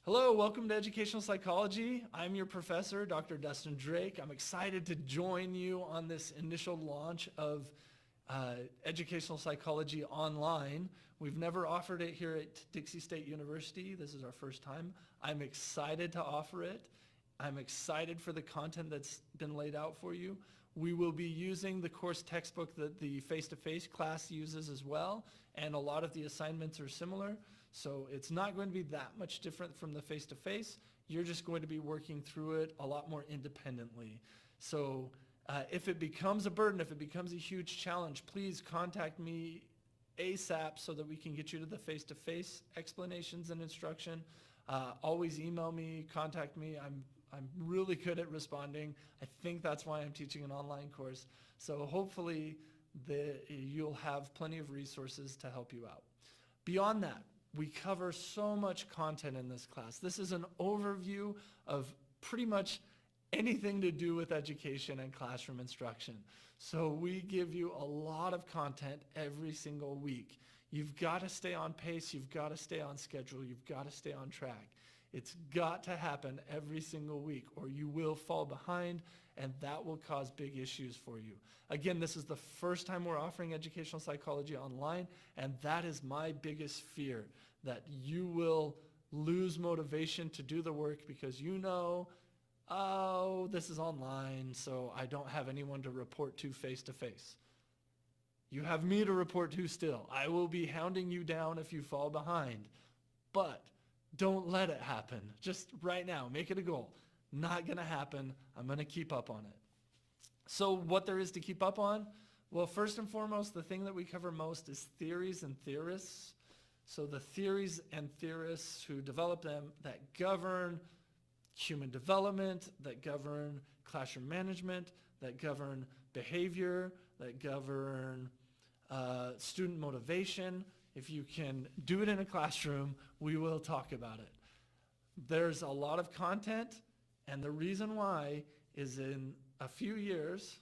Hello, welcome to Educational Psychology. I'm your professor, Dr. Dustin Drake. I'm excited to join you on this initial launch of Educational Psychology online. We've never offered it here at Dixie State University. This is our first time. I'm excited to offer it. I'm excited for the content that's been laid out for you. We will be using the course textbook that the face-to-face class uses as well, and a lot of the assignments are similar. So it's not going to be that much different from the face-to-face. You're just going to be working through it a lot more independently. So if it becomes a burden, if it becomes a huge challenge, please contact me ASAP so that we can get you to the face-to-face explanations and instruction. Always email me, contact me. I'm really good at responding. I think that's why I'm teaching an online course. So hopefully you'll have plenty of resources to help you out. Beyond that, we cover so much content in this class. This is an overview of pretty much anything to do with education and classroom instruction. So we give you a lot of content every single week. You've got to stay on pace. You've got to stay on schedule. You've got to stay on track. It's got to happen every single week or you will fall behind, and that will cause big issues for you. Again, this is the first time we're offering educational psychology online, and that is my biggest fear, that you will lose motivation to do the work because you know, oh, this is online, so I don't have anyone to report to face-to-face. You have me to report to still. I will be hounding you down if you fall behind, but don't let it happen. Just right now, make it a goal. Not going to happen. I'm going to keep up on it. So what there is to keep up on? Well, first and foremost, the thing that we cover most is theories and theorists. So the theories and theorists who develop them that govern human development, that govern classroom management, that govern behavior, that govern student motivation. If you can do it in a classroom, we will talk about it. There's a lot of content, and the reason why is in a few years,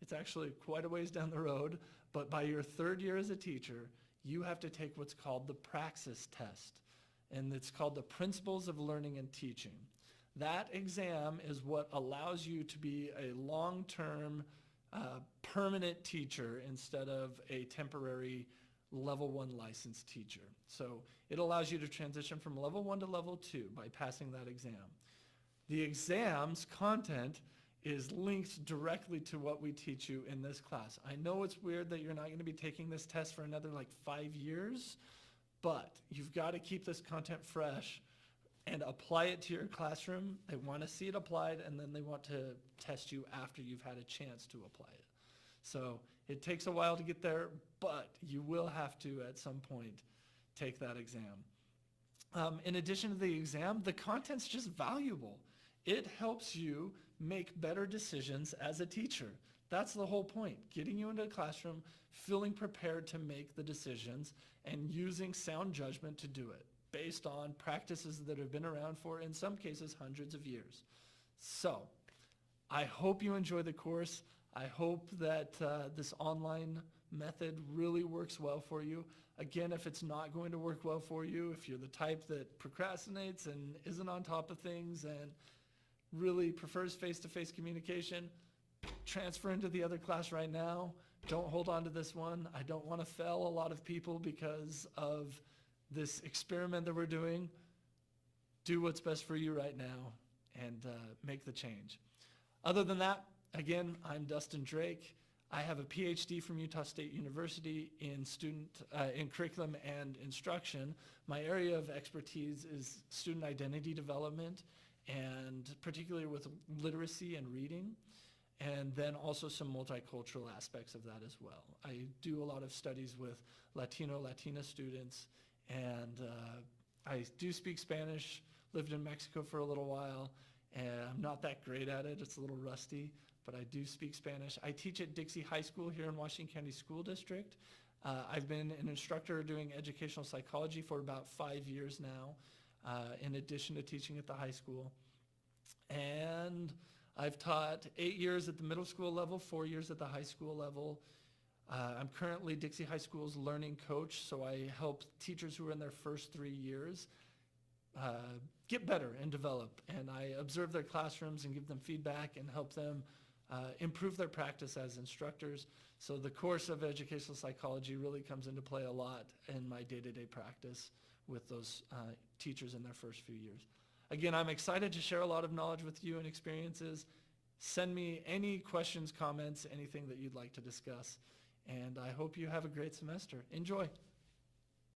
it's actually quite a ways down the road, but by your third year as a teacher, you have to take what's called the praxis test, and it's called the Principles of Learning and Teaching. That exam is what allows you to be a long-term, permanent teacher instead of a temporary level 1 licensed teacher. So it allows you to transition from level 1 to level 2 by passing that exam. The exam's content is linked directly to what we teach you in this class. I know it's weird that you're not going to be taking this test for another 5 years, but you've got to keep this content fresh and apply it to your classroom. They want to see it applied, and then they want to test you after you've had a chance to apply it. So it takes a while to get there, but you will have to, at some point, take that exam. In addition to the exam, the content's just valuable. It helps you make better decisions as a teacher. That's the whole point, getting you into a classroom, feeling prepared to make the decisions, and using sound judgment to do it, based on practices that have been around for, in some cases, hundreds of years. So I hope you enjoy the course. I hope that this online method really works well for you. Again, if it's not going to work well for you, if you're the type that procrastinates and isn't on top of things and really prefers face-to-face communication, transfer into the other class right now. Don't hold on to this one. I don't want to fail a lot of people because of this experiment that we're doing. Do what's best for you right now and make the change. Other than that, again, I'm Dustin Drake. I have a PhD from Utah State University in curriculum and instruction. My area of expertise is student identity development, and particularly with literacy and reading, and then also some multicultural aspects of that as well. I do a lot of studies with Latina students, and I do speak Spanish, lived in Mexico for a little while, and I'm not that great at it. It's a little rusty, but I do speak Spanish. I teach at Dixie High School here in Washington County School District. I've been an instructor doing educational psychology for about 5 years now, in addition to teaching at the high school. And I've taught 8 years at the middle school level, 4 years at the high school level. I'm currently Dixie High School's learning coach, so I help teachers who are in their first 3 years get better and develop. And I observe their classrooms and give them feedback and help them improve their practice as instructors. So the course of educational psychology really comes into play a lot in my day-to-day practice with those teachers in their first few years. Again, I'm excited to share a lot of knowledge with you and experiences. Send me any questions, comments, anything that you'd like to discuss. And I hope you have a great semester. Enjoy.